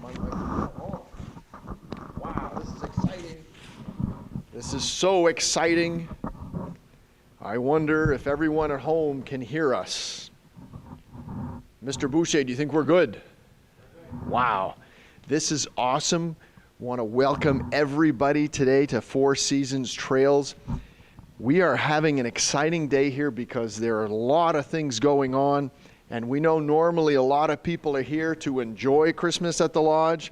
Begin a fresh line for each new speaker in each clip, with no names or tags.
my microphone. Oh. Wow, this is exciting. This is so exciting. I wonder if everyone at home can hear us. Mr. Boucher, do you think we're good? Wow, this is awesome. Want to welcome everybody today to Four Seasons Trails. We are having an exciting day here because there are a lot of things going on, and we know normally a lot of people are here to enjoy Christmas at the lodge,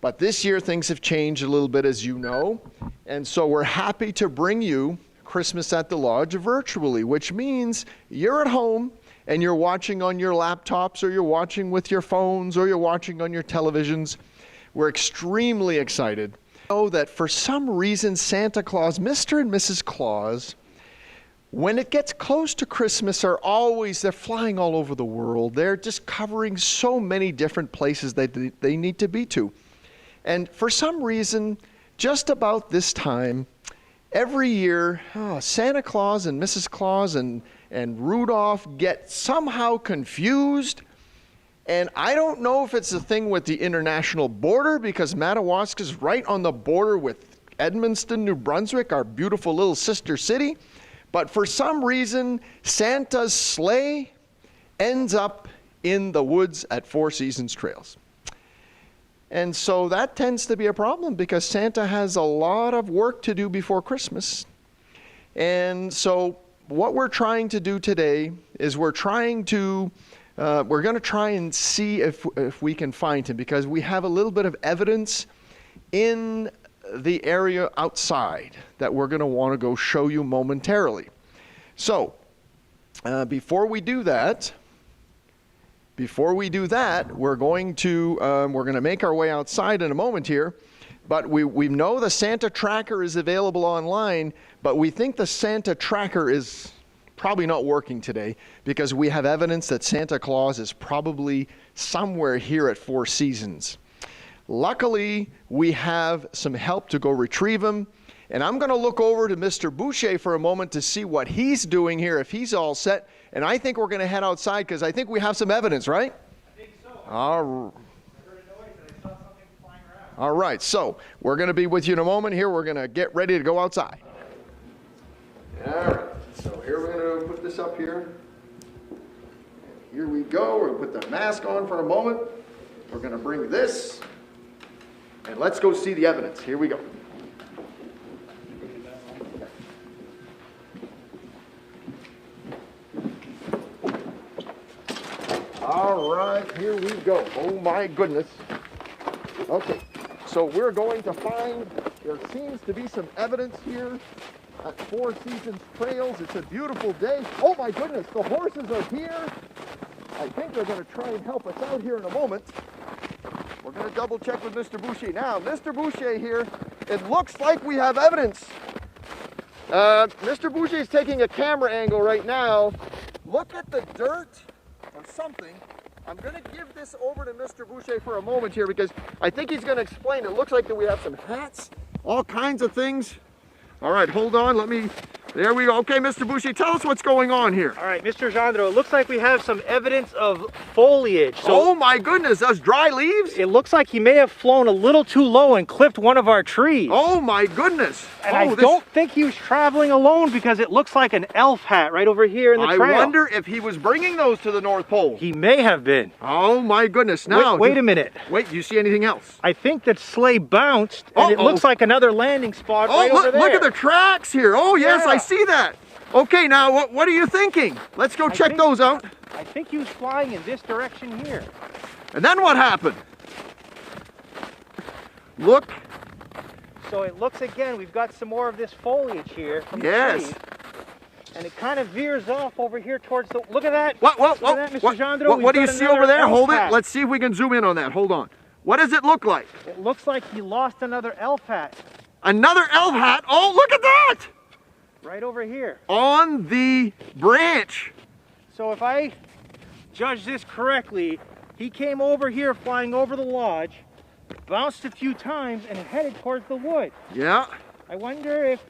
but this year things have changed a little bit, as you know, and so we're happy to bring you Christmas at the Lodge virtually, which means you're at home and you're watching on your laptops, or you're watching with your phones, or you're watching on your televisions. We're extremely excited. Know that for some reason Santa Claus, Mr. and Mrs. Claus, when it gets close to Christmas, they're flying all over the world. They're just covering so many different places that they need to be to. And for some reason, just about this time, every year, Santa Claus and Mrs. Claus and Rudolph get somehow confused. And I don't know if it's a thing with the international border, because Madawaska is right on the border with Edmundston, New Brunswick, our beautiful little sister city. But for some reason, Santa's sleigh ends up in the woods at Four Seasons Trails. And so that tends to be a problem because Santa has a lot of work to do before Christmas. And so what we're trying to do today is we're going to try and see if we can find him, because we have a little bit of evidence in the area outside that we're going to want to go show you momentarily. So before we do that, we're going to make our way outside in a moment here. But we know the Santa Tracker is available online, but we think the Santa Tracker is probably not working today because we have evidence that Santa Claus is probably somewhere here at Four Seasons. Luckily, we have some help to go retrieve him. And I'm going to look over to Mr. Boucher for a moment to see what he's doing here, if he's all set. And I think we're going to head outside because I think we have some evidence, right?
I think so.
All
I heard a noise and I saw something flying around.
All right, so we're going to be with you in a moment here. We're going to get ready to go outside. All right, so here we're going to put this up here. And here we go. We'll put the mask on for a moment. We're going to bring this. And let's go see the evidence. Here we go. All right, here we go. Oh my goodness. Okay, so we're going to find, there seems to be some evidence here at Four Seasons Trails. It's a beautiful day. Oh my goodness, the horses are here. I think they're going to try and help us out here in a moment. We're going to double check with Mr. Boucher. Now, Mr. Boucher here, it looks like we have evidence. Mr. Boucher is taking a camera angle right now. Look at the dirt or something. I'm going to give this over to Mr. Boucher for a moment here because I think he's going to explain. It looks like that we have some hats, all kinds of things. All right, hold on. There we go. Okay, Mr. Boucher, tell us what's going on here.
All right, Mr. Gendreau, it looks like we have some evidence of foliage.
Oh my goodness, those dry leaves?
It looks like he may have flown a little too low and clipped one of our trees.
Oh my goodness.
And I don't think he was traveling alone because it looks like an elf hat right over here in the trail.
I wonder if he was bringing those to the North Pole.
He may have been.
Oh my goodness. Now,
wait a minute.
Wait, do you see anything else?
I think that sleigh bounced and it looks like another landing spot right over there.
Look at the tracks here. Oh yes,
Yeah.
I see that. Okay, now what are you thinking? Let's go check those out.
I think he was flying in this direction here.
And then what happened? Look.
So it looks again, we've got some more of this foliage here from the trees. And it kind of veers off over here towards the, look at that.
What?
Look at that, Mr. Gendreau.
What do you see over there?
Elf
Hold
hat.
it. Let's see if we can zoom in on that. Hold on. What does it look like?
It looks like he lost another elf hat.
Another elf hat? Oh, look at that!
Right over here.
On the branch.
So if I judge this correctly, he came over here flying over the lodge, bounced a few times, and headed towards the wood.
Yeah.
I wonder if...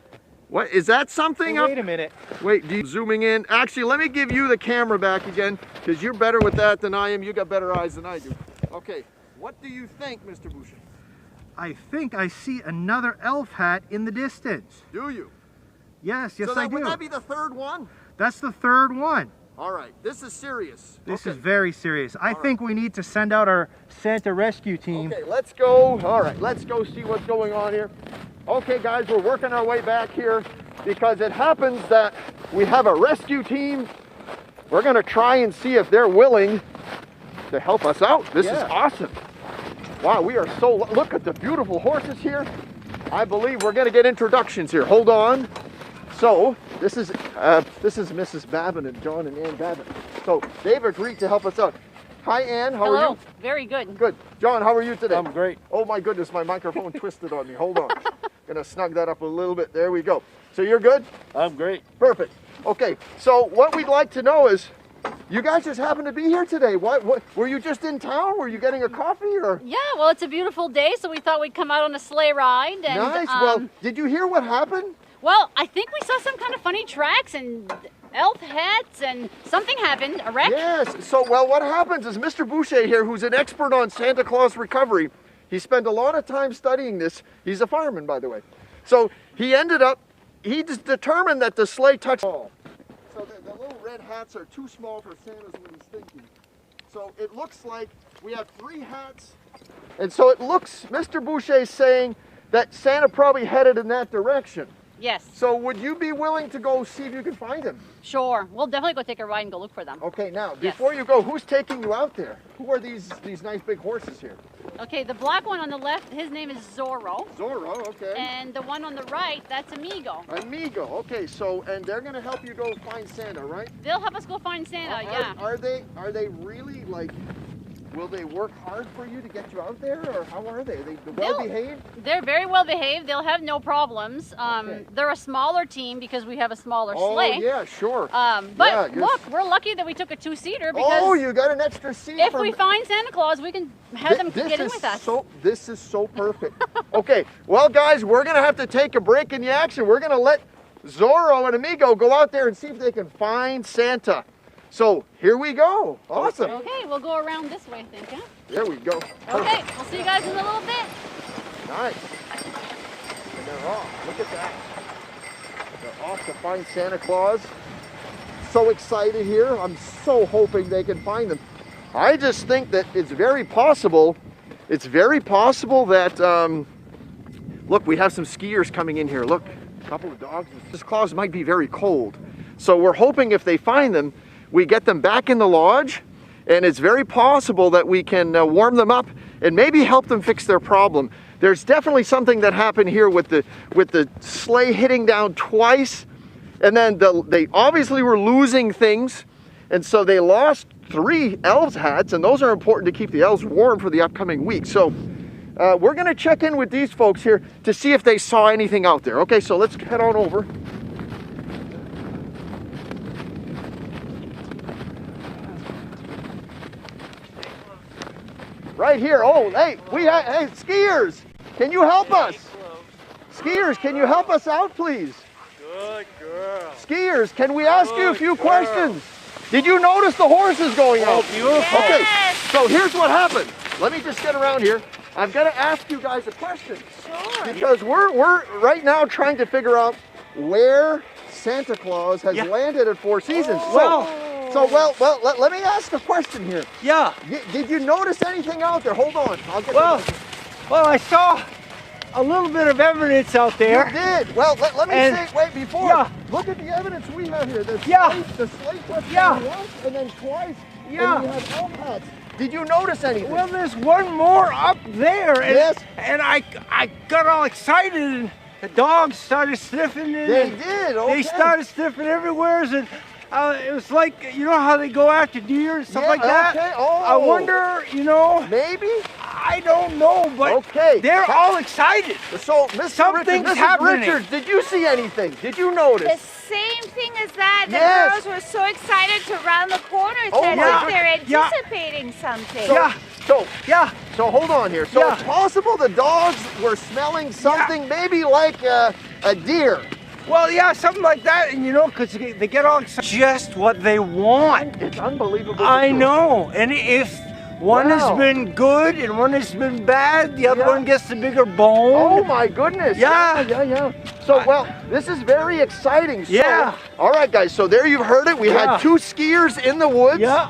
What, is that something?
Wait a minute.
Wait, zooming in. Actually, let me give you the camera back again, because you're better with that than I am. You got better eyes than I do. Okay, What do you think, Mr. Boucher?
I think I see another elf hat in the distance.
Do you?
Yes,
so
I do.
Would that be the third one?
That's the third one.
All right, this is serious.
This is very serious. I think we need to send out our Santa rescue team.
Okay, let's go. All right, let's go see what's going on here. Okay, guys, we're working our way back here because it happens that we have a rescue team. We're going to try and see if they're willing to help us out. This is awesome. Wow, we are so, look at the beautiful horses here. I believe we're going to get introductions here. Hold on. So, this is Mrs. Babin and John and Ann Babin. So, they've agreed to help us out. Hi, Ann. How are you?
Very good.
Good. John, how are you today?
I'm great.
Oh, my goodness, my microphone twisted on me. Hold on. Gonna snug that up a little bit. There we go. So, you're good?
I'm great.
Perfect. Okay, so what we'd like to know is, you guys just happen to be here today. What were you just in town? Were you getting a coffee or?
Yeah, well, it's a beautiful day, so we thought we'd come out on a sleigh ride. And,
Nice. Well, did you hear what happened?
well, I think we saw some kind of funny tracks and elf hats, and something happened. A wreck.
Yes. So, well, what happens is Mr. Boucher here, who's an expert on Santa Claus recovery, he spent a lot of time studying this. He's a fireman, by the way. So he just determined that the sleigh touched. So the little red hats are too small for Santa's what he's thinking. So it looks like we have 3 hats. And so it looks, Mr. Boucher's saying that Santa probably headed in that direction.
Yes.
So would you be willing to go see if you can find him?
Sure. We'll definitely go take a ride and go look for them.
Okay, now,
Yes.
before you go, who's taking you out there? Who are these nice big horses here?
Okay, the black one on the left, his name is Zorro.
Zorro, okay.
And the one on the right, that's Amigo.
Amigo, okay, so, and they're gonna help you go find Santa, right?
They'll help us go find Santa, yeah.
Are they really, like, will they work hard for you to get you out there, or how are they? Are they well behaved?
They're very well behaved. They'll have no problems.
Okay.
They're a smaller team because we have a smaller
Oh,
sleigh.
yeah, sure.
But
Yeah,
look, we're lucky that we took a 2-seater because
Oh, you got an extra seat
if
for
we find Santa Claus, we can have them
This
get in
is
with us.
This is so perfect. Okay, well, guys, we're gonna have to take a break in the action. We're gonna let Zorro and Amigo go out there and see if they can find Santa. So here we go. Awesome.
Okay, we'll go around this way, I think, huh?
There we go.
Okay, we'll see you guys in a little bit.
Nice. And they're off. Look at that. They're off to find Santa Claus. So excited here. I'm so hoping they can find them. I just think that it's very possible that, look, we have some skiers coming in here. Look, a couple of dogs. This Claus might be very cold. So we're hoping if they find them, we get them back in the lodge, and it's very possible that we can warm them up and maybe help them fix their problem. There's definitely something that happened here with the sleigh hitting down twice, and then they obviously were losing things, and so they lost 3 elves hats, and those are important to keep the elves warm for the upcoming week. So we're gonna check in with these folks here to see if they saw anything out there. Okay, so let's head on over. Right here. Oh, hey, hey, skiers, can you help us? Skiers, can you help us out, please?
Good girl.
Skiers, can we ask you a few questions? Did you notice the horses going out?
Oh, beautiful.
Okay, so here's what happened. Let me just get around here. I've got to ask you guys a question.
Sure.
Because we're right now trying to figure out where Santa Claus has landed at Four Seasons. Well, let me ask a question here.
Yeah.
Did you notice anything out there? Hold on. I'll get
Well, I saw a little bit of evidence out there.
You did. Well, let me say, wait, before.
Yeah.
Look at the evidence we have here. The sleigh touched
Yeah.
down once and then twice.
Yeah.
And we have elf hats. Did you notice anything?
Well, there's one more up there. And,
Yes.
And I got all excited, and the dogs started sniffing it.
They
and
did. Okay.
They started sniffing everywhere, and it was like, you know how they go after deer and stuff
Yeah,
like that?
okay. Oh.
I wonder,
Maybe?
I don't know, but
Okay.
they're all excited.
So, Mr.
Something's
Richards, Mrs.
happening.
Richards, did you see anything? Did you notice?
The same thing as that. The
Yes.
girls were so excited to round the corner. It
Oh
said
my
that they're
Yeah.
anticipating something.
So hold on here. So
Yeah.
it's possible the dogs were smelling something, maybe like a deer.
Well, yeah, something like that, and because they get all excited. Just what they want.
It's unbelievable.
I know, and if One
Wow.
has been good and one has been bad. The other
Yeah.
one gets the bigger bone.
Oh my goodness.
Yeah.
Yeah. So, well, this is very exciting. So,
Yeah.
all right, guys. So there you've heard it. We
Yeah.
had 2 skiers in the woods.
Yeah.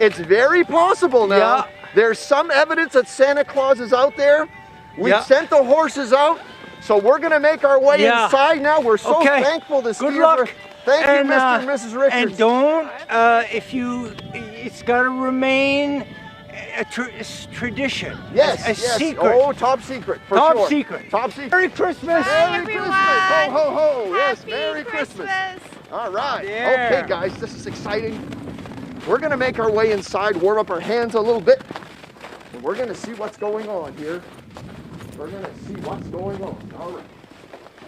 It's very possible now.
Yeah.
There's some evidence that Santa Claus is out there. We've
Yeah.
sent the horses out. So we're going to make our way
Yeah.
inside now. We're so
Okay.
thankful the
Good
skiers
luck.
are. Thank you, Mr. and Mrs. Richards.
And don't, it's got to remain a tradition.
Yes,
a
yes.
secret.
Oh, top secret, for
Top
sure.
secret.
Top secret.
Merry Christmas.
Bye,
Merry
everyone.
Christmas. Ho, ho, ho. Yes,
Happy
Merry Christmas. All right.
Yeah.
Okay, guys, this is exciting. We're going to make our way inside, warm up our hands a little bit, and we're going to see what's going on here. We're going to see what's going on. All right.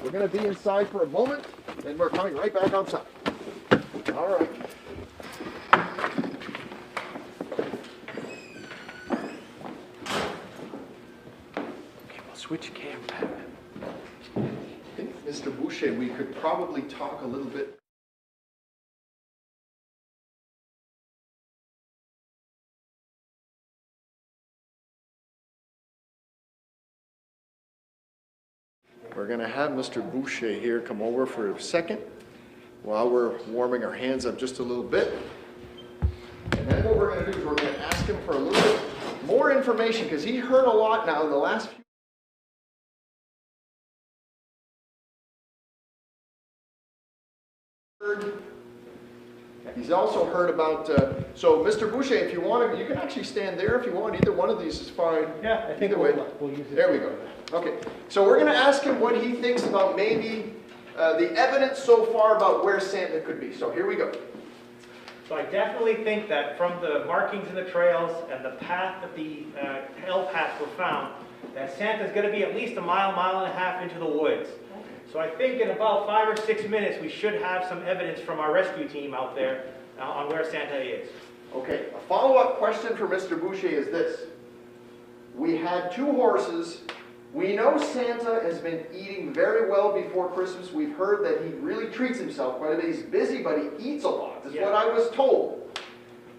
We're going to be inside for a moment, and we're coming right back outside. All right.
Okay, we'll switch camera.
I think, Mr. Boucher, we could probably talk a little bit. We're going to have Mr. Boucher here come over for a second while we're warming our hands up just a little bit. And then what we're going to do is we're going to ask him for a little bit more information because he heard a lot now in the last few. He's also heard about, so Mr. Boucher, if you want to, you can actually stand there if you want. Either one of these is fine.
Yeah, I think
Either way.
we'll use it.
There we go. Okay, so we're going to ask him what he thinks about maybe the evidence so far about where Santa could be. So here we go.
So I definitely think that from the markings in the trails and the path that the elf hats were found, that Santa's going to be at least a mile, mile and a half into the woods. So I think in about 5 or 6 minutes we should have some evidence from our rescue team out there on where Santa is.
Okay, a follow-up question for Mr. Boucher is this. We had 2 horses. We know Santa has been eating very well before Christmas. We've heard that he really treats himself quite a bit. He's busy, but he eats a lot, is what I was told.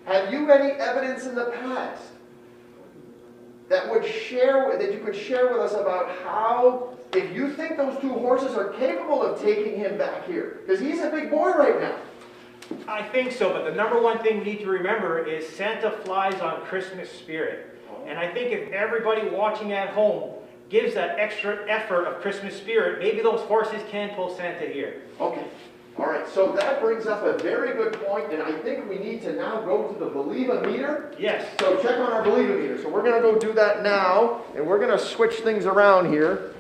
Have you any evidence in the past that you could share with us about how, if you think those 2 horses are capable of taking him back here? Because he's a big boy right now.
I think so, but the number one thing we need to remember is Santa flies on Christmas spirit. And I think if everybody watching at home gives that extra effort of Christmas spirit, maybe those horses can pull Santa here.
Okay. All right, so that brings up a very good point, and I think we need to now go to the Believe-A-Meter.
Yes.
So check on our Believe-A-Meter. So we're going to go do that now, and we're going to switch things around here.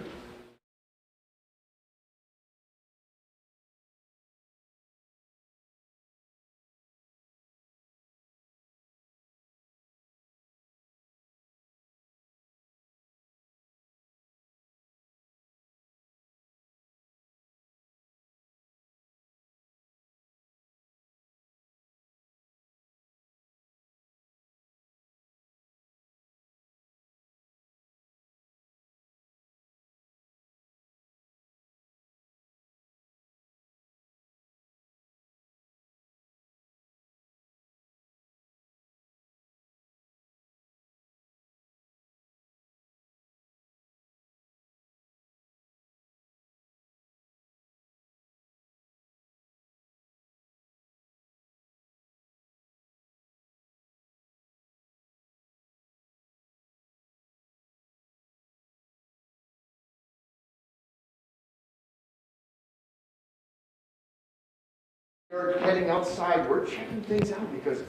We're heading outside. We're checking things out because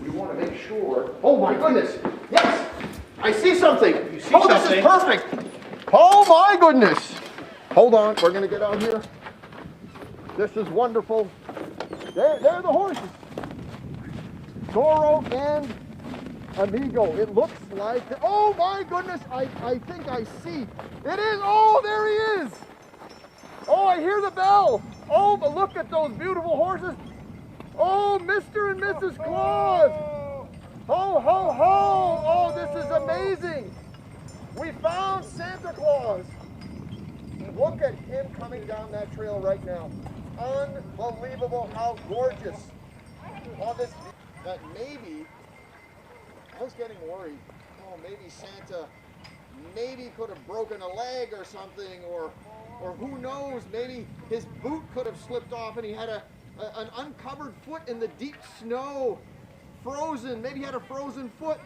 we want to make sure. Oh my goodness! Yes, I see something.
You see
This
something?
is perfect. Oh my goodness! Hold on. We're going to get out here. This is wonderful. There are the horses. Toro and Amigo. It looks like. Oh my goodness! I think I see. It is. Oh, there he is. Oh, I hear the bell. Oh, but look at those beautiful horses. Oh, Mr. and Mrs. Claus. Ho, ho, ho. Oh, this is amazing. We found Santa Claus. Look at him coming down that trail right now. Unbelievable how gorgeous. All this, that maybe I was getting worried. Oh, maybe Santa maybe could have broken a leg or something, or who knows, maybe his boot could have slipped off and he had an uncovered foot in the deep snow, frozen. Maybe he had a frozen foot.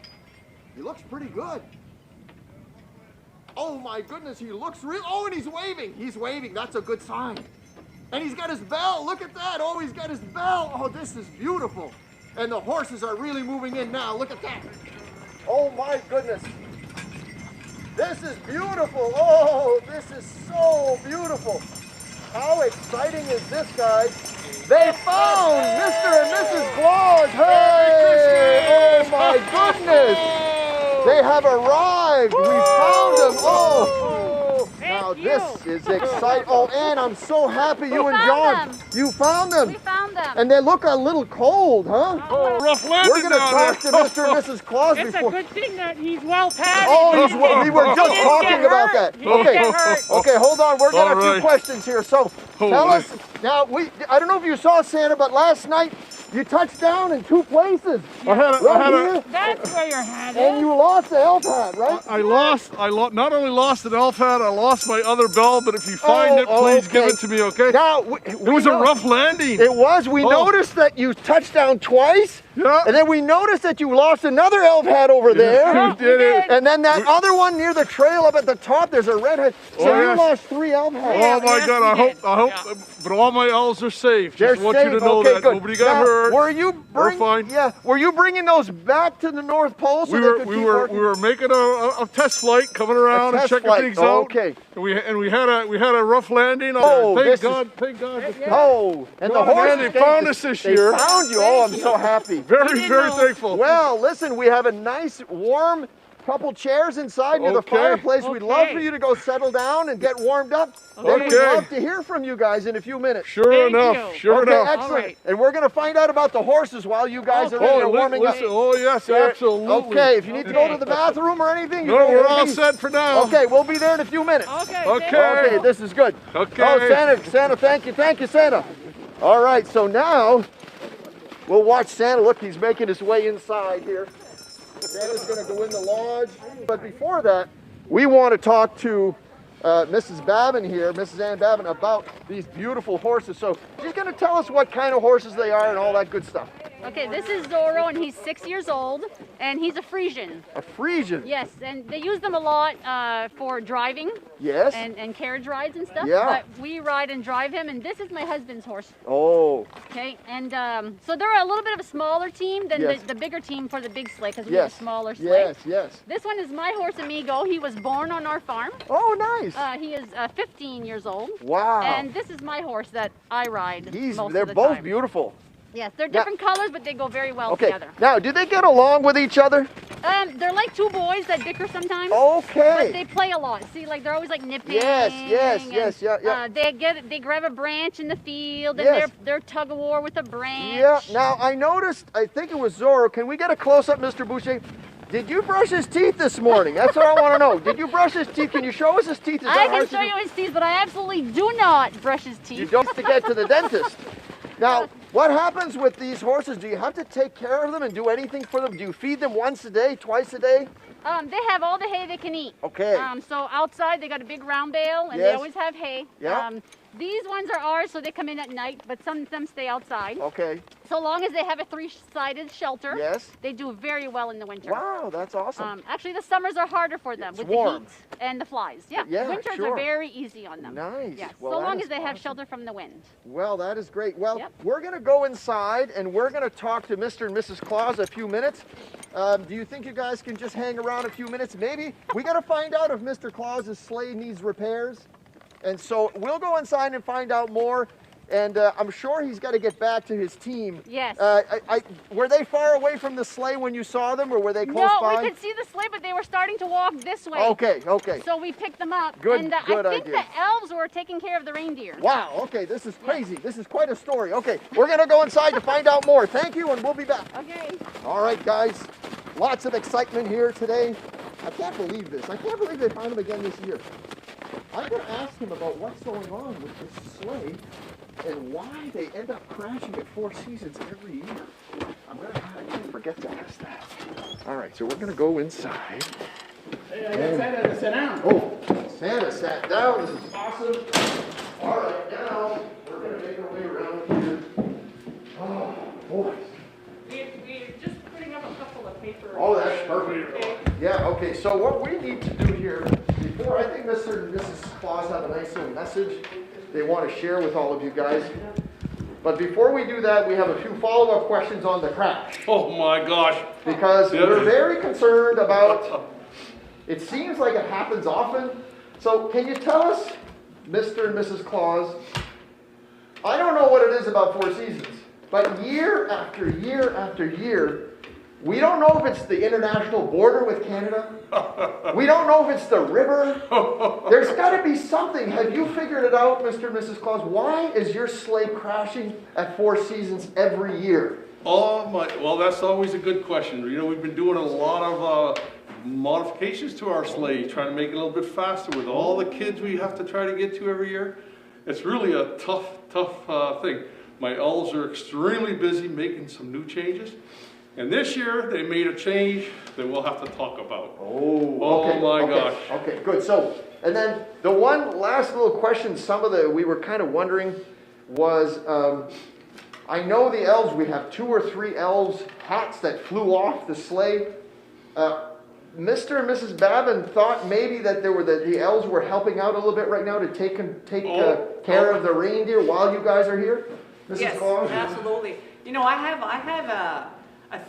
He looks pretty good. Oh my goodness, he looks real. Oh, and he's waving. He's waving. That's a good sign. And he's got his bell. Look at that. Oh, he's got his bell. Oh, this is beautiful. And the horses are really moving in now. Look at that. Oh my goodness. This is beautiful. Oh, this is so beautiful. How exciting is this, guys? They found Mr. and Mrs. Claus. Hey! Oh my goodness. They have arrived. We found them. Oh. Now this is exciting. Oh, Ann, I'm so happy you and John. You found them.
We found them.
And they look a little cold, huh?
Oh, rough landing.
We're going to talk to Mr. and Mrs. Claus
It's
before.
a good thing that he's well padded.
Oh, we were just talking about that.
He didn't
Okay,
get hurt.
okay, hold on. We're got a few
All right.
questions here. So, tell us now. I don't know if you saw Santa, but last night you touched down in 2 places.
I had
Right here,
That's where your hat
and
is.
you lost the elf hat, right?
I not only lost an elf hat, I lost my other bell, but if you find it, please give
okay.
it to me, okay?
Now,
It was a rough landing.
It was. We
Oh.
noticed that you touched down twice,
Yeah.
and then we noticed that you lost another elf hat over there.
You did it.
And then that other one near the trail up at the top, there's a red hat. So
Oh,
you
yes.
lost 3 elf hats.
Oh my
yes,
God!
we
I
did.
hope, but all my elves are safe.
They're
Just want
safe.
you to know
Okay,
that
good.
nobody got
Now,
hurt.
Were you
fine.
Yeah. Were you bringing those back to the North Pole so
We
they
were
could
we
keep
were
working?
we were making a test flight, coming around and
test
checking
flight.
things
Oh,
out.
okay.
And we had a rough landing.
Oh, this
Thank God.
Oh, and the
Oh,
horse.
man, they found us this year.
They found you. Oh, I'm so happy.
Very thankful.
Well, listen, we have a nice, warm couple chairs inside near the
Okay.
fireplace. We'd love
Okay.
for you to go settle down and get warmed up. Then we'd
Okay.
love to hear from you guys in a few minutes.
Sure
Thank
enough.
you.
Sure
Okay,
enough.
excellent.
All right.
And we're going to find out about the horses while you guys are in there warming up.
listen. Oh yes, absolutely.
Okay, if you need to go to the bathroom or anything,
No,
you
we're
can
all
leave.
set for now.
Okay, we'll be there in a few minutes.
Okay.
Okay.
Okay, this is good.
Okay.
Oh, Santa, thank you, Santa. All right, so now we'll watch Santa. Look, he's making his way inside here. Santa's going to go in the lodge. But before that, we want to talk to Mrs. Babin here, Mrs. Ann Babin, about these beautiful horses. So she's going to tell us what kind of horses they are and all that good stuff.
Okay, this is Zorro, and he's 6 years old, and he's a Frisian.
A Frisian.
Yes, and they use them a lot for driving
Yes.
and carriage rides and stuff.
Yeah.
But we ride and drive him, and this is my husband's horse.
Oh,
Okay, and so they're a little bit of a smaller team than
Yes.
the bigger team for the big sleigh, because we have
yes.
a smaller sleigh.
Yes.
This one is my horse, Amigo. He was born on our farm.
Oh, nice.
He is 15 years old.
Wow.
And this is my horse that I ride most
They're
of the
both
time.
beautiful.
Yes, they're different colors, but they go very well
Okay.
together.
Now, do they get along with each other?
They're like two boys that bicker sometimes.
Okay.
But they play a lot. See, like they're always like nipping.
Yes,
and,
yeah.
They grab a branch in the field, and
Yes.
they're tug of war with a branch.
Yeah. Now I noticed. I think it was Zorro. Can we get a close up, Mr. Boucher? Did you brush his teeth this morning? That's what I want to know. Did you brush his teeth? Can you show us his teeth? Is
I
that
can
hard
show
to do?
you his teeth, but I absolutely do not brush his teeth.
You don't have to get to the dentist. Now, what happens with these horses? Do you have to take care of them and do anything for them? Do you feed them once a day, twice a day?
They have all the hay they can eat.
Okay.
So outside they got a big round bale, and they
Yes.
always have hay.
Yeah.
These ones are ours, so they come in at night, but some of them stay outside.
Okay.
So long as they have a three-sided shelter,
Yes.
they do very well in the winter.
Wow, that's awesome.
Actually, the summers are harder for them
It's
with
warm.
the heat and the flies. Yeah,
Yeah,
winters
sure.
are very easy on them.
Nice.
Yes,
Well,
so
that
long
is
as they have
awesome.
shelter from the wind.
Well, that is great. Well,
Yep.
we're going to go inside and we're going to talk to Mr. and Mrs. Claus a few minutes. Do you think you guys can just hang around a few minutes? Maybe. We got to find out if Mr. Claus's sleigh needs repairs. And so we'll go inside and find out more. And I'm sure he's got to get back to his team.
Yes.
Were they far away from the sleigh when you saw them, or were they close
No,
by?
we could see the sleigh, but they were starting to walk this way.
Okay, okay.
So we picked them up.
Good-
and
good
I think
idea.
the elves were taking care of the reindeer.
Wow, okay, this is crazy. This is quite a story. Okay, we're going to go inside to find out more. Thank you, and we'll be back.
Okay.
All right, guys, lots of excitement here today. I can't believe this. I can't believe they found him again this year. I'm going to ask him about what's going on with this sleigh and why they end up crashing at Four Seasons every year. I didn't forget to ask that. All right, so we're gonna go inside.
Hey, I got Santa to sit down.
Oh, Santa sat down. This is awesome. All right, now we're gonna make our way around here. Oh, boy.
We're just putting up a couple of paper.
Oh, that's perfect. Yeah, okay, so what we need to do here, before, I think Mr. and Mrs. Claus have a nice little message they want to share with all of you guys. But before we do that, we have a few follow-up questions on the crash.
Oh my gosh.
Because we're very concerned about, it seems like it happens often. So can you tell us, Mr. and Mrs. Claus, I don't know what it is about Four Seasons, but year after year after year, we don't know if it's the international border with Canada. We don't know if it's the river. There's got to be something. Have you figured it out, Mr. and Mrs. Claus? Why is your sleigh crashing at Four Seasons every year?
Oh my, well, that's always a good question. You know, we've been doing a lot of modifications to our sleigh, trying to make it a little bit faster with all the kids we have to try to get to every year. It's really a tough thing. My elves are extremely busy making some new changes. And this year, they made a change that we'll have to talk about.
Oh, okay.
My gosh.
Okay, good. So, and then the one last little question, we were kind of wondering was, I know the elves, we have 2 or 3 elves' hats that flew off the sleigh. Mr. and Mrs. Babin thought maybe that the elves were helping out a little bit right now to take care of the reindeer while you guys are here, Mrs.
Yes,
Claus?
absolutely. You know, I have a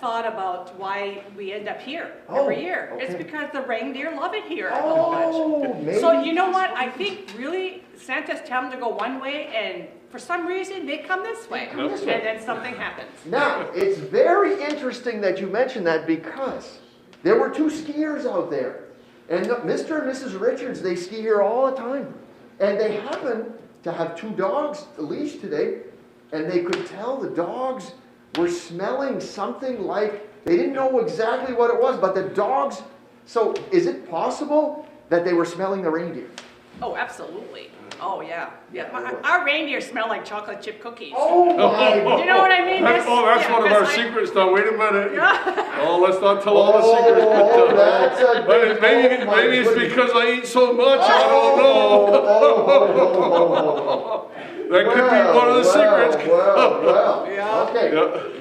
thought about why we end up here every year.
Okay.
It's because the reindeer love it here.
Maybe.
So you know what? I think really Santa's telling them to go one way, and for some reason they come this way,
come this way.
and then something happens.
Now, it's very interesting that you mentioned that because there were 2 skiers out there. And Mr. and Mrs. Richards, they ski here all the time. And they happen to have 2 dogs leashed today. And they could tell the dogs were smelling something like, they didn't know exactly what it was, but the dogs, so is it possible that they were smelling the reindeer?
Oh, absolutely. Oh, yeah. Our reindeer smell like chocolate chip cookies.
Oh my!
You know what I mean?
That's one of our secrets now. Wait a minute. Oh, let's not tell all the secrets.
Oh, that's a good,
maybe it's because I eat so much. I don't know. That could be one of the secrets.
Okay.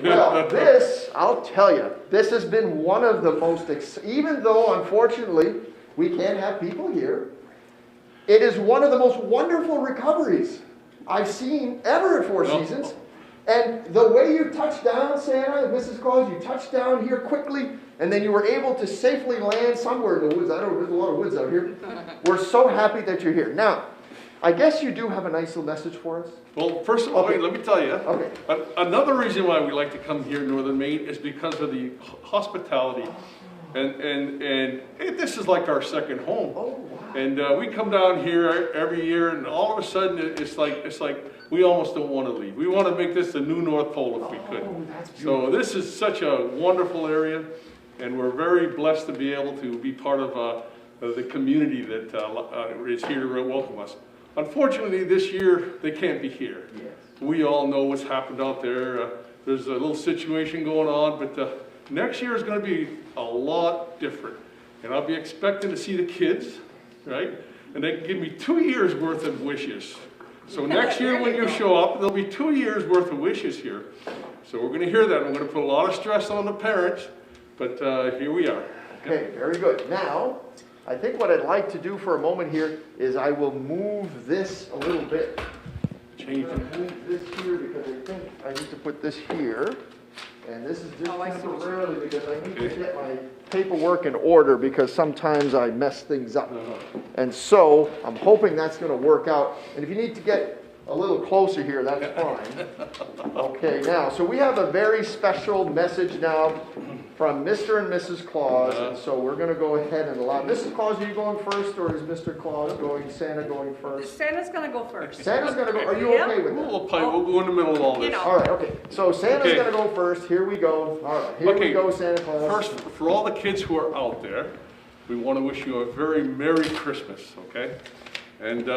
Well, this, I'll tell you, this has been one of the most, even though unfortunately we can't have people here, it is one of the most wonderful recoveries I've seen ever at Four Seasons. And the way you touched down, Santa, Mrs. Claus, you touched down here quickly, and then you were able to safely land somewhere in the woods. I don't know, there's a lot of woods out here. We're so happy that you're here. Now, I guess you do have a nice little message for us.
Well, first of all, wait, let me tell you.
Okay.
Another reason why we like to come here in Northern Maine is because of the hospitality. And this is like our second home.
Oh, wow.
And we come down here every year, and all of a sudden it's like we almost don't want to leave. We want to make this the new North Pole if we could.
Oh, that's beautiful.
So this is such a wonderful area, and we're very blessed to be able to be part of the community that is here to welcome us. Unfortunately, this year they can't be here.
Yes.
We all know what's happened out there. There's a little situation going on, but next year is going to be a lot different. And I'll be expecting to see the kids, right? And they can give me 2 years worth of wishes. So next year when you show up, there'll be 2 years worth of wishes here. So we're going to hear that. I'm going to put a lot of stress on the parents, but here we are.
Okay, very good. Now, I think what I'd like to do for a moment here is I will move this a little bit.
Change
I'm gonna move this here because I think I need to put this here. And this is just temporarily because I need to get my paperwork in order because sometimes I mess things up. And so I'm hoping that's going to work out. And if you need to get a little closer here, that's fine. Okay, now, so we have a very special message now from Mr. and Mrs. Claus. And so we're going to go ahead and allow. Mrs. Claus, are you going first or is Mr. Claus going, Santa going first?
Santa's going to go first.
Santa's going to go. Are you okay with that?
We'll go in the middle of all this.
All right, okay. So Santa's going to go first. Here we go. All right, here we go, Santa Claus.
First, for all the kids who are out there, we want to wish you a very Merry Christmas, okay? And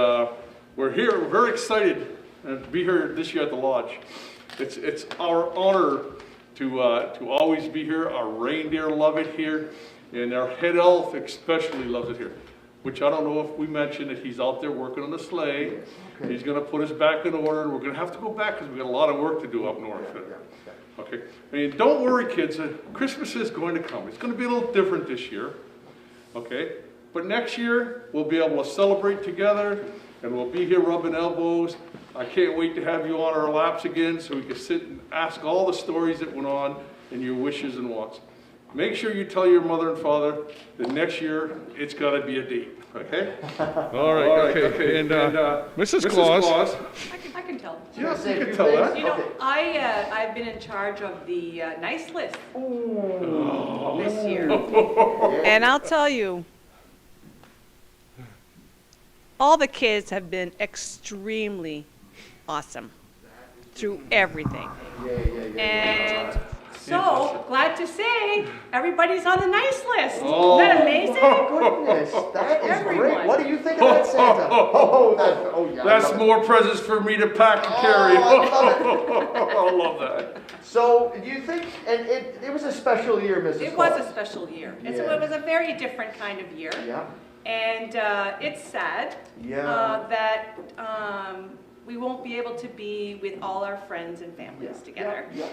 we're here, we're very excited to be here this year at the Lodge. It's our honor to always be here. Our reindeer love it here, and our head elf especially loves it here. Which I don't know if we mentioned that he's out there working on the sleigh.
Okay.
He's gonna put us back in order, and we're gonna have to go back because we got a lot of work to do up north. Okay, I mean, don't worry, kids. Christmas is going to come. It's going to be a little different this year. Okay, but next year we'll be able to celebrate together, and we'll be here rubbing elbows. I can't wait to have you on our laps again, so we can sit and ask all the stories that went on and your wishes and wants. Make sure you tell your mother and father that next year it's got to be a date. Okay? All right. Okay. And Mrs. Claus.
I can tell.
Yeah,
Say a
you
few
can tell
things?
that.
You know,
Okay.
I've been in charge of the nice list this year. And I'll tell you, all the kids have been extremely awesome through everything. And so, glad to say, everybody's on the nice list. Isn't that amazing?
Goodness, that is great.
Everyone.
What do you think of that, Santa? Yeah. I
That's
love it.
more presents for me to pack and carry.
Oh, I love it.
I love that.
So, do you think, and it was a special year, Mrs.
It
Claus.
was a special year.
Yeah.
It was a very different kind of year.
Yeah.
And it's sad
Yeah.
that we won't be able to be with all our friends and families together.
Yeah.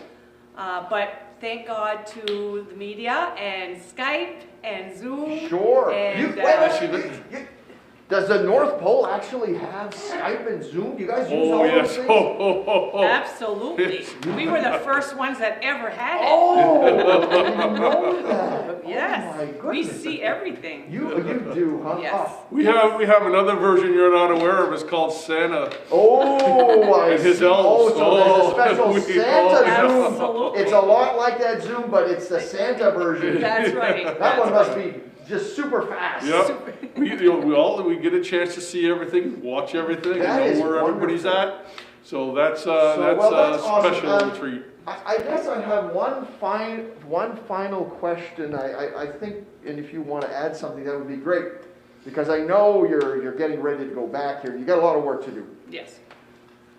But thank God to the media and Skype and Zoom.
Sure.
And,
Does the North Pole actually have Skype and Zoom? Do you guys use all those
Yes.
things?
Absolutely. We were the first ones that ever had it.
Oh, I didn't know that.
Yes.
Oh my
We
goodness.
see everything.
You do, huh?
Yes.
We have another version you're not aware of. It's called Santa.
Oh, I
And his
see.
elves.
Oh, so there's a special
We-
Santa Zoom.
Absolutely.
It's a lot like that Zoom, but it's the Santa version.
That's right.
That one must be just super fast.
Yep. We get a chance to see everything, watch everything,
That
and
is
know where everybody's
wonderful.
at. So that's
well, that's
a
awesome.
special treat.
I guess I have one final question. I think, and if you want to add something, that would be great, because I know you're getting ready to go back here. You got a lot of work to do.
Yes.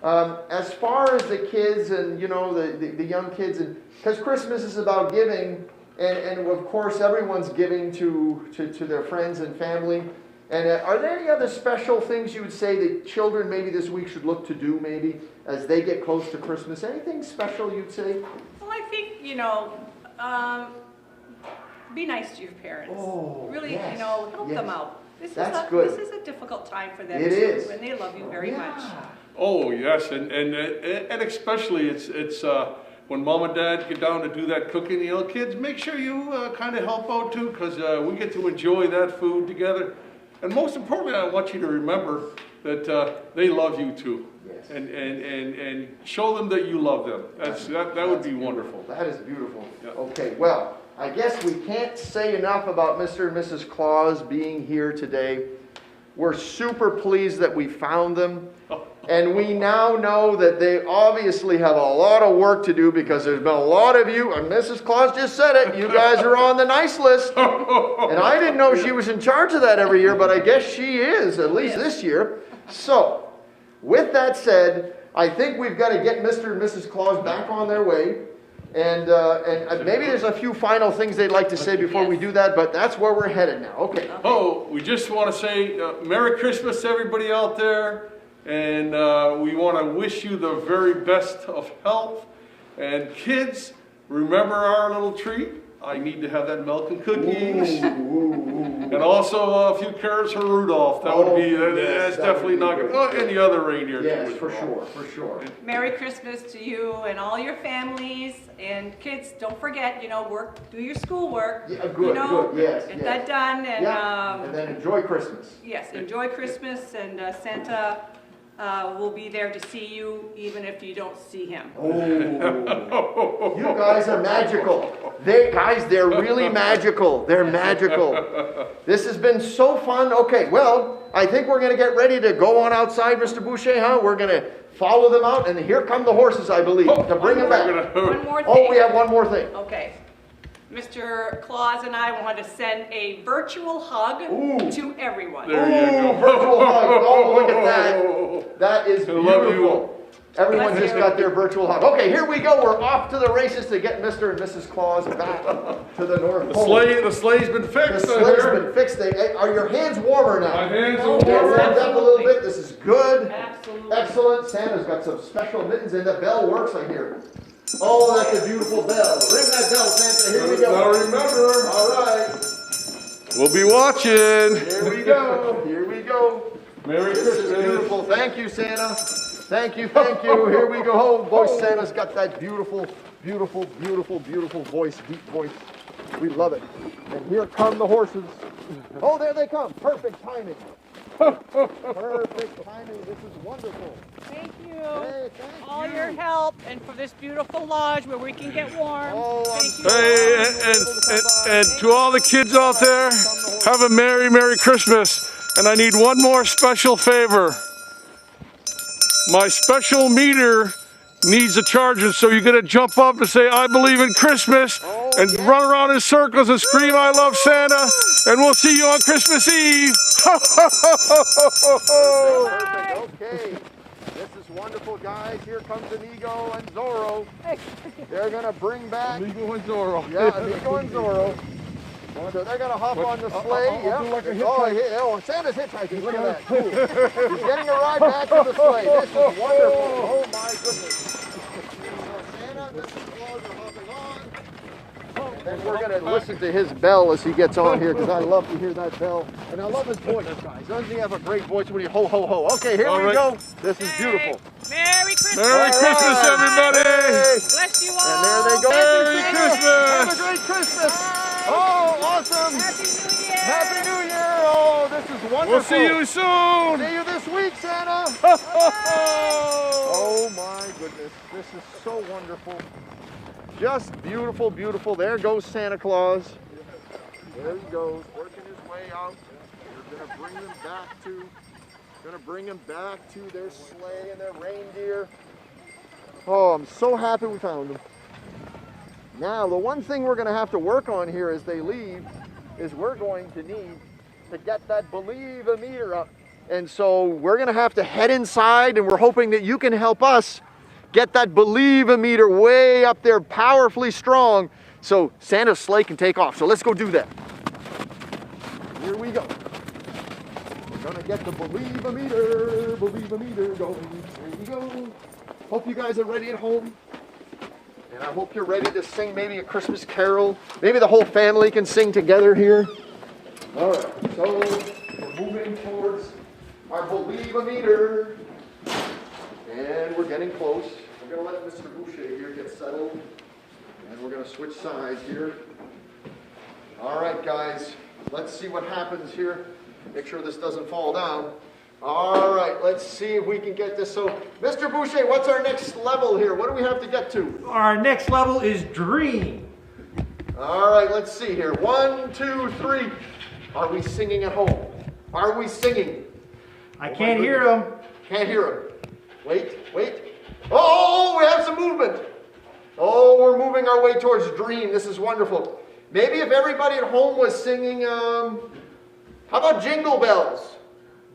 As far as the kids and the young kids, and because Christmas is about giving, and of course everyone's giving to their friends and family. And are there any other special things you would say that children maybe this week should look to do maybe as they get close to Christmas? Anything special you'd say?
Well, I think, be nice to your parents.
Oh,
Really,
yes,
help them
yes.
out.
That's good.
This is a difficult time for them
It
too,
is.
and they love you very much.
Oh yes, and especially it's when mom and dad get down to do that cooking. Kids, make sure you kind of help out too, because we get to enjoy that food together. And most importantly, I want you to remember that they love you too.
Yes.
And show them that you love them. That would be wonderful.
That is beautiful.
Yeah.
Okay, well, I guess we can't say enough about Mr. and Mrs. Claus being here today. We're super pleased that we found them. And we now know that they obviously have a lot of work to do, because there's been a lot of you, and Mrs. Claus just said it, you guys are on the nice list. And I didn't know she was in charge of that every year, but I guess she is, at least this year. So, with that said, I think we've got to get Mr. and Mrs. Claus back on their way. And maybe there's a few final things they'd like to say before we do that, but that's where we're headed now. Okay.
Oh, we just want to say Merry Christmas to everybody out there. And we want to wish you the very best of health. And kids, remember our little treat? I need to have that milk and cookies. And also a few carrots for Rudolph. That would be, that's definitely not good. Oh, and the other reindeer too.
Yes,
as
for
well.
sure.
Merry Christmas to you and all your families, and kids, don't forget, do your schoolwork.
Yeah, good, yes.
Get that done, and
And then enjoy Christmas.
yes, enjoy Christmas, and Santa will be there to see you, even if you don't see him.
Oh, you guys are magical. They're really magical. They're magical. This has been so fun. Okay, well, I think we're going to get ready to go on outside, Mr. Boucher, huh? We're going to follow them out, and here come the horses, I believe, to bring them back.
One more thing.
Oh, we have one more thing.
Okay. Mr. Claus and I want to send a virtual hug to everyone.
There you go.
Virtual hug. Oh, look at that. That is
I love you.
beautiful. Everyone
Bless
just
you.
got their virtual hug. Okay, here we go. We're off to the races to get Mr. and Mrs. Claus back to the North Pole.
The sleigh's been
The
fixed. I
sleigh's
hear.
been fixed. Are your hands warmer now?
My hands are
Okay,
warmer.
warmed up a little bit. This is good.
Absolutely.
Excellent. Santa's got some special mittens and the bell works, I hear. Oh, that's a beautiful bell. Ring that bell, Santa. Here we
Now
go.
remember,
All right.
we'll be watching.
Here we go. Here we go.
Merry
This is
Christmas.
beautiful. Thank you, Santa. Thank you, thank you. Here we go. Oh, boy, Santa's got that beautiful, beautiful, beautiful, beautiful voice, deep voice. We love it. And here come the horses. Oh, there they come. Perfect timing. Perfect timing. This is wonderful.
Thank you.
Hey, thank
All
you.
your help and for this beautiful lodge where we can get warm.
Oh, I'm
Thank you.
Hey, and to all the kids out there, have a Merry Christmas. And I need one more special favor. My special meter needs a charger, so you're gonna jump up and say, I believe in Christmas, and run around in circles and scream, I love Santa, and we'll see you on Christmas Eve.
Perfect. Okay. This is wonderful, guys. Here comes Amigo and Zorro. They're going to bring back.
Amigo and Zorro.
Yeah, Amigo and Zorro. They're going to hop on the sleigh.
I'll do like a
Oh, Santa's hitchhiking. Look at that. Cool. He's getting a ride back to the sleigh. This is wonderful. Oh, my goodness. So Santa and Mrs. Claus are hopping on. And then we're going to listen to his bell as he gets on here, because I love to hear that bell. And I love his voice, guys. Doesn't he have a great voice when he ho, ho, ho? Okay, here
All
we
right.
go. This is beautiful.
Merry Christmas.
Merry Christmas, everybody.
Bless you all.
And there they go.
Merry
Have a
Christmas.
great Christmas. Oh, awesome.
Happy New Year.
Happy New Year. Oh, this is wonderful.
We'll see you soon.
See you this week, Santa. Oh, my goodness. This is so wonderful. Just beautiful, beautiful. There goes Santa Claus. There he goes, working his way out. We're going to bring them back to their sleigh and their reindeer. Oh, I'm so happy we found them. Now, the one thing we're going to have to work on here as they leave is we're going to need to get that Believe-A-Meter up. And so we're going to have to head inside, and we're hoping that you can help us get that Believe-A-Meter way up there, powerfully strong, so Santa's sleigh can take off. So let's go do that. Here we go. We're gonna get the Believe-A-Meter going. Here we go. Hope you guys are ready at home. And I hope you're ready to sing maybe a Christmas carol. Maybe the whole family can sing together here. All right, so we're moving towards our Believe-A-Meter. And we're getting close. We're going to let Mr. Boucher here get settled. And we're going to switch sides here. All right, guys. Let's see what happens here. Make sure this doesn't fall down. All right, let's see if we can get this. So, Mr. Boucher, what's our next level here? What do we have to get to?
Our next level is Dream.
All right, let's see here. 1, 2, 3. Are we singing at home? Are we singing?
I can't hear them.
Can't hear him. Wait. Oh, we have some movement. Oh, we're moving our way towards Dream. This is wonderful. Maybe if everybody at home was singing, how about Jingle Bells?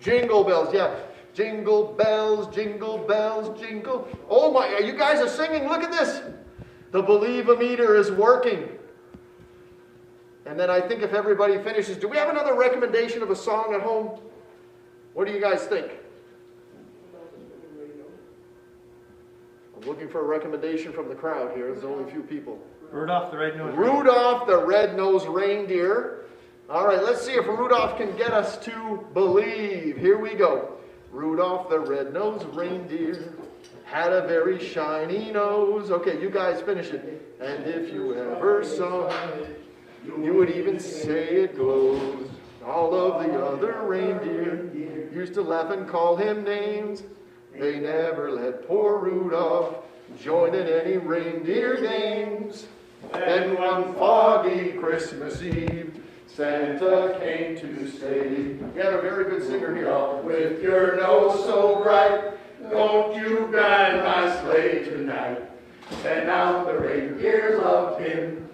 Jingle Bells, yeah. Jingle bells, jingle. Oh my, you guys are singing. Look at this. The Believe-A-Meter is working. And then I think if everybody finishes, do we have another recommendation of a song at home? What do you guys think? I'm looking for a recommendation from the crowd here. There's only a few people.
Rudolph the Red-Nosed Reindeer.
Rudolph the Red-Nosed Reindeer. All right, let's see if Rudolph can get us to believe. Here we go. Rudolph the Red-Nosed Reindeer had a very shiny nose. Okay, you guys finish it. And if you ever saw it, you would even say it glows. All of the other reindeer used to laugh and call him names. They never let poor Rudolph join in any reindeer games. And one foggy Christmas Eve, Santa came to say, we have a very good singer here. With your nose so bright, won't you guide my sleigh tonight? And now the reindeer loved him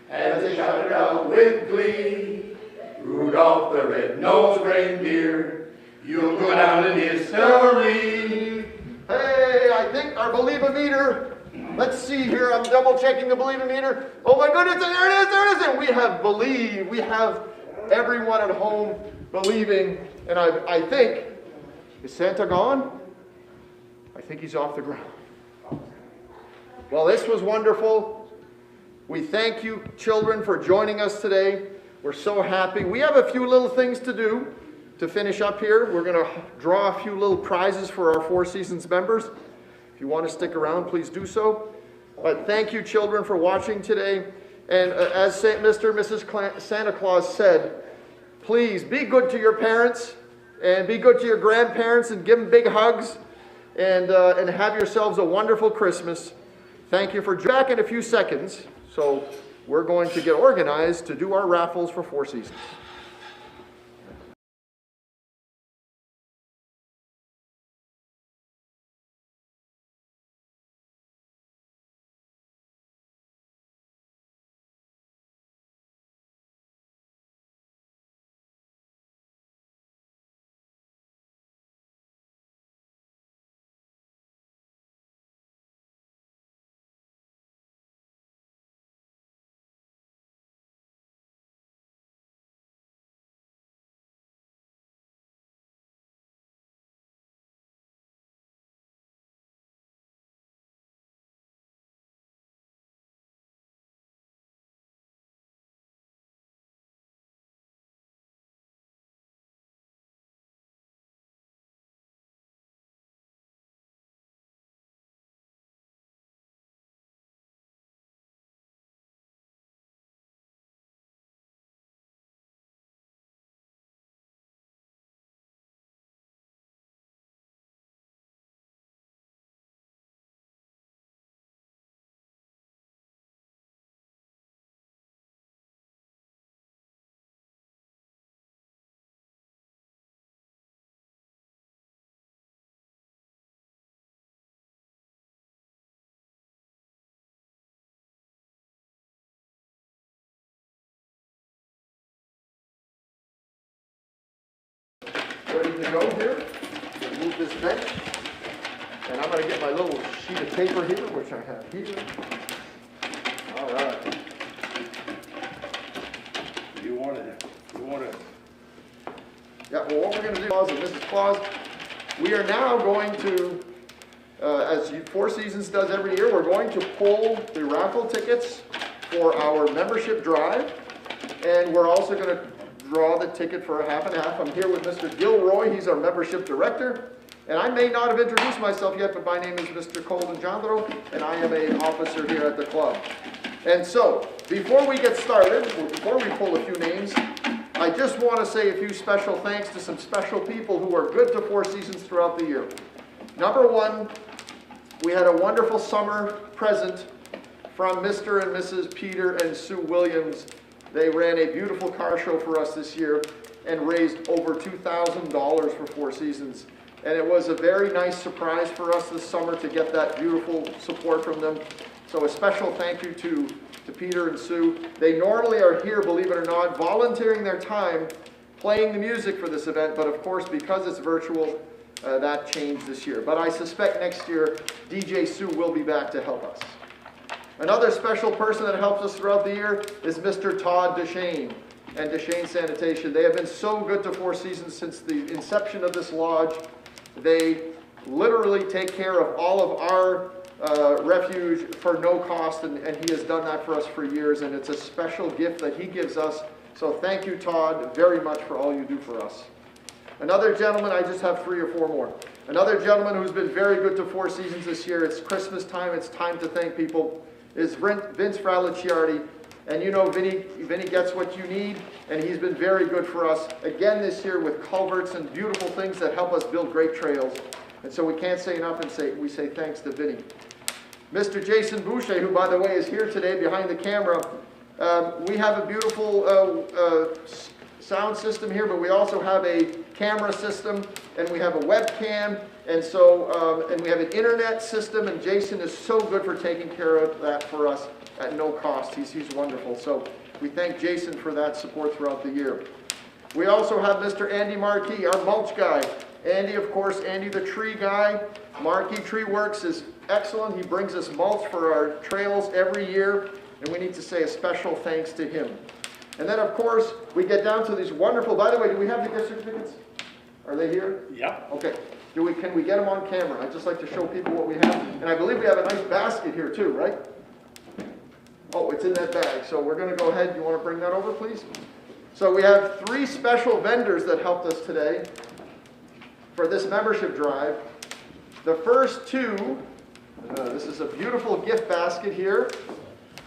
as they shouted out with glee. Rudolph the Red-Nosed Reindeer, you'll go down in history. Hey, I think our Believe-A-Meter, let's see here, I'm double checking the Believe-A-Meter. Oh my goodness, there it is, and we have everyone at home believing, and I think, is Santa gone? I think he's off the ground. Well, this was wonderful. We thank you, children, for joining us today. We're so happy. We have a few little things to do to finish up here. We're going to draw a few little prizes for our Four Seasons members. If you want to stick around, please do so. But thank you, children, for watching today. And as Mr. and Mrs. Santa Claus said, please be good to your parents and be good to your grandparents and give them big hugs and have yourselves a wonderful Christmas. Thank you for back in a few seconds. So we're going to get organized to do our raffles for Four Seasons. Ready to go here. Move this bench. And I'm going to get my little sheet of paper here, which I have here. All right.
You wanted it.
Yeah, well, what we're going to do, Claus and Mrs. Claus, we are now going to, as Four Seasons does every year, we're going to pull the raffle tickets for our membership drive. And we're also going to draw the ticket for a half and half. I'm here with Mr. Gilroy. He's our membership director. And I may not have introduced myself yet, but my name is Mr. Colton Jandro, and I am an officer here at the club. And so, before we get started, before we pull a few names, I just want to say a few special thanks to some special people who are good to Four Seasons throughout the year. Number one, we had a wonderful summer present from Mr. and Mrs. Peter and Sue Williams. They ran a beautiful car show for us this year and raised over $2,000 for Four Seasons. And it was a very nice surprise for us this summer to get that beautiful support from them. So a special thank you to Peter and Sue. They normally are here, believe it or not, volunteering their time playing the music for this event. But of course, because it's virtual, that changed this year. But I suspect next year, DJ Sue will be back to help us. Another special person that helps us throughout the year is Mr. Todd Deshane and Deshane Sanitation. They have been so good to Four Seasons since the inception of this lodge. They literally take care of all of our refuge for no cost, and he has done that for us for years, and it's a special gift that he gives us. So thank you, Todd, very much for all you do for us. Another gentleman, I just have 3 or 4 more. Another gentleman who's been very good to Four Seasons this year, it's Christmas time, it's time to thank people, is Vince Fraliciardi. And you know Vinny gets what you need, and he's been very good for us, again this year with culverts and beautiful things that help us build great trails. And so we can't say enough and we say thanks to Vinny. Mr. Jason Boucher, who by the way is here today behind the camera, we have a beautiful sound system here, but we also have a camera system, and we have a webcam, and so and we have an internet system, and Jason is so good for taking care of that for us at no cost. He's wonderful. So we thank Jason for that support throughout the year. We also have Mr. Andy Marquis, our mulch guy. Andy, of course, Andy the tree guy. Marquee Tree Works is excellent. He brings us mulch for our trails every year, and we need to say a special thanks to him. And then, of course, we get down to these wonderful, by the way, do we have the gift certificates? Are they here?
Yep.
Okay. Can we get them on camera? I'd just like to show people what we have. And I believe we have a nice basket here too, right? Oh, it's in that bag. So we're going to go ahead. You want to bring that over, please? So we have 3 special vendors that helped us today for this membership drive. The first 2, this is a beautiful gift basket here.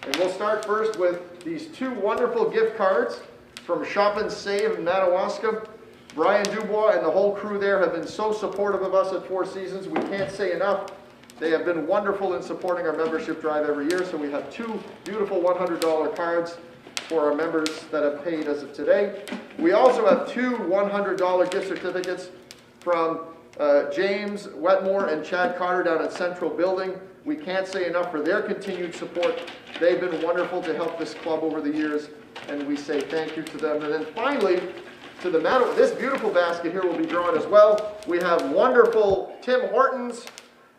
And we'll start first with these 2 wonderful gift cards from Shop and Save in Madawaska. Brian Dubois and the whole crew there have been so supportive of us at Four Seasons. We can't say enough. They have been wonderful in supporting our membership drive every year. So we have 2 beautiful $100 cards for our members that have paid as of today. We also have 2 $100 gift certificates from James Wetmore and Chad Carter down at Central Building. We can't say enough for their continued support. They've been wonderful to help this club over the years, and we say thank you to them. And then finally, to the this beautiful basket here will be drawn as well. We have wonderful Tim Hortons.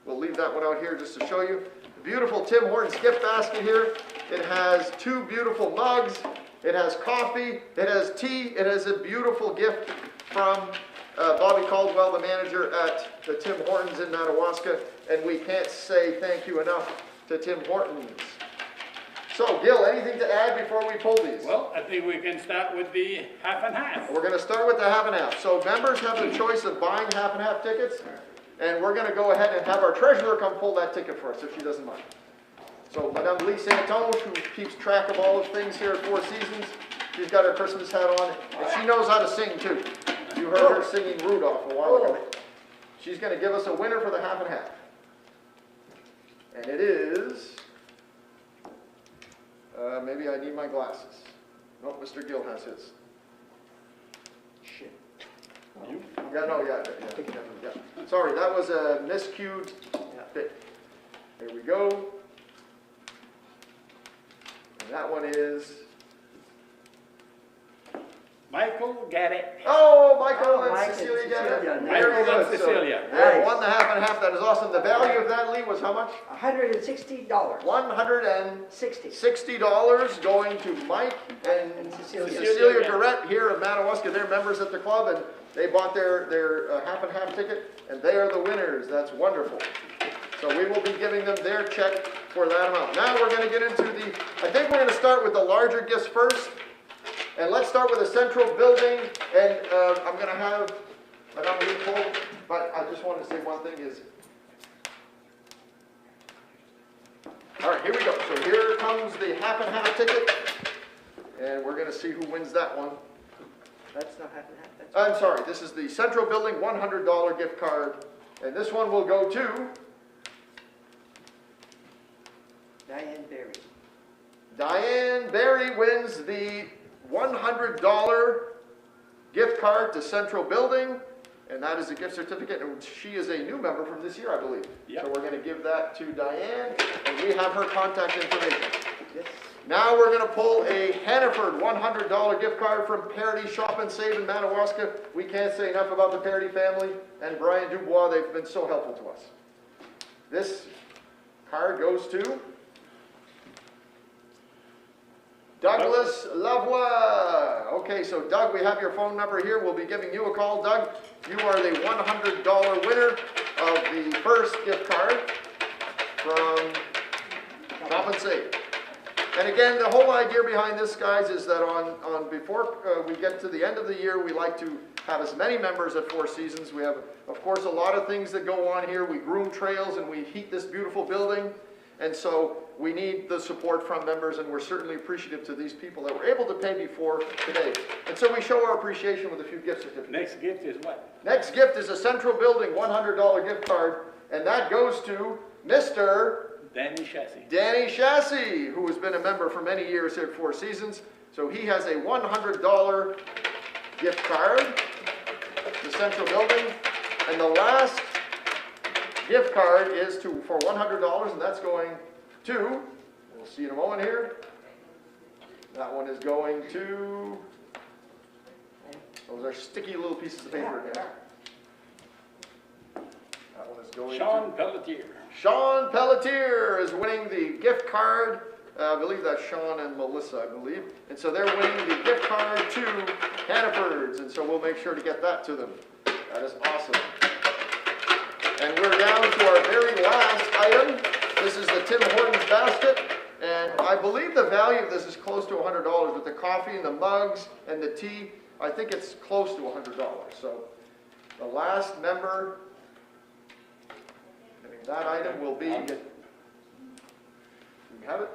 We'll leave that one out here just to show you. Beautiful Tim Hortons gift basket here. It has 2 beautiful mugs. It has coffee. It has tea. It has a beautiful gift from Bobby Caldwell, the manager at the Tim Hortons in Madawaska. And we can't say thank you enough to Tim Hortons. So, Gil, anything to add before we pull these?
Well, I think we can start with the half and half.
We're going to start with the half and half. So members have the choice of buying half and half tickets, and we're going to go ahead and have our treasurer come pull that ticket for us if she doesn't mind. So Madame Lee Santone, who keeps track of all the things here at Four Seasons, she's got her Christmas hat on, and she knows how to sing too. You heard her singing Rudolph a while ago. She's going to give us a winner for the half and half. And it is... maybe I need my glasses. Nope, Mr. Gill has his. Shit. Yeah. Sorry, that was a miscued bit. Here we go. And that one is...
Michael Garrett.
Oh, Michael and Cecilia got it. Very
Michael and
good.
Cecilia.
So, they won the half and half. That is awesome. The value of that, Lee, was how much?
$160.
$160 going to Mike and Cecilia Garrett here of Madawaska. They're members at the club, and they bought their half and half ticket, and they are the winners. That's wonderful. So we will be giving them their check for that amount. Now we're going to get into I think we're going to start with the larger gifts first. And let's start with the Central Building, and I'm going to have Madame Lee pull, but I just wanted to say one thing is, all right, here we go. So here comes the half and half ticket, and we're going to see who wins that one.
That's not half and half.
I'm sorry, this is the Central Building $100 gift card, and this one will go to
Diane Berry.
Diane Berry wins the $100 gift card to Central Building, and that is a gift certificate, and she is a new member from this year, I believe.
Yep.
So we're going to give that to Diane, and we have her contact information.
Yes.
Now we're going to pull a Hannaford $100 gift card from Parity Shop and Save in Madawaska. We can't say enough about the Parity family and Brian Dubois. They've been so helpful to us. This card goes to Douglas Lavoie. Okay, so Doug, we have your phone number here. We'll be giving you a call, Doug. You are the $100 winner of the first gift card from Shop and Save. And again, the whole idea behind this, guys, is that before we get to the end of the year, we like to have as many members at Four Seasons. We have, of course, a lot of things that go on here. We groom trails and we heat this beautiful building. And so we need the support from members, and we're certainly appreciative to these people that were able to pay before today. And so we show our appreciation with a few gift certificates.
Next gift is what?
Next gift is a Central Building $100 gift card, and that goes to Mr.
Danny Chassis.
Danny Chassis, who has been a member for many years here at Four Seasons. So he has a $100 gift card to Central Building. And the last gift card is for $100, and that's going to, we'll see in a moment here. That one is going to, those are sticky little pieces of paper again. That one is going
Sean
to
Pelletier.
Sean Pelletier is winning the gift card. I believe that's Sean and Melissa, I believe. And so they're winning the gift card to Hannaford's, and so we'll make sure to get that to them. That is awesome. And we're down to our very last item. This is the Tim Hortons basket, and I believe the value of this is close to $100 with the coffee and the mugs and the tea. I think it's close to $100. So the last member getting that item will be, you have it?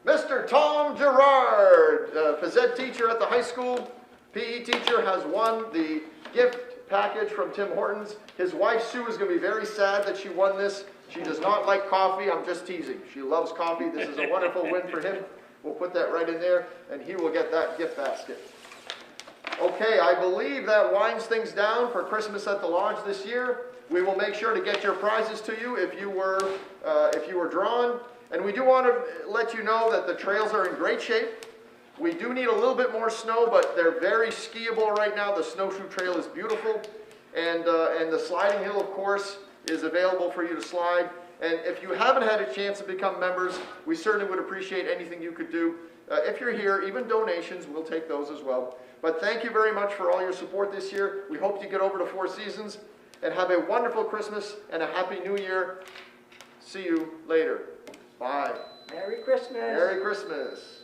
Mr. Tom Gerard, phys ed teacher at the high school, PE teacher, has won the gift package from Tim Hortons. His wife Sue is going to be very sad that she won this. She does not like coffee. I'm just teasing. She loves coffee. This is a wonderful win for him. We'll put that right in there, and he will get that gift basket. Okay, I believe that winds things down for Christmas at the Lodge this year. We will make sure to get your prizes to you if you were drawn. And we do want to let you know that the trails are in great shape. We do need a little bit more snow, but they're very skiable right now. The snowshoe trail is beautiful. And the sliding hill, of course, is available for you to slide. And if you haven't had a chance to become members, we certainly would appreciate anything you could do. If you're here, even donations, we'll take those as well. But thank you very much for all your support this year. We hope you get over to Four Seasons and have a wonderful Christmas and a Happy New Year. See you later. Bye.
Merry Christmas.
Merry Christmas.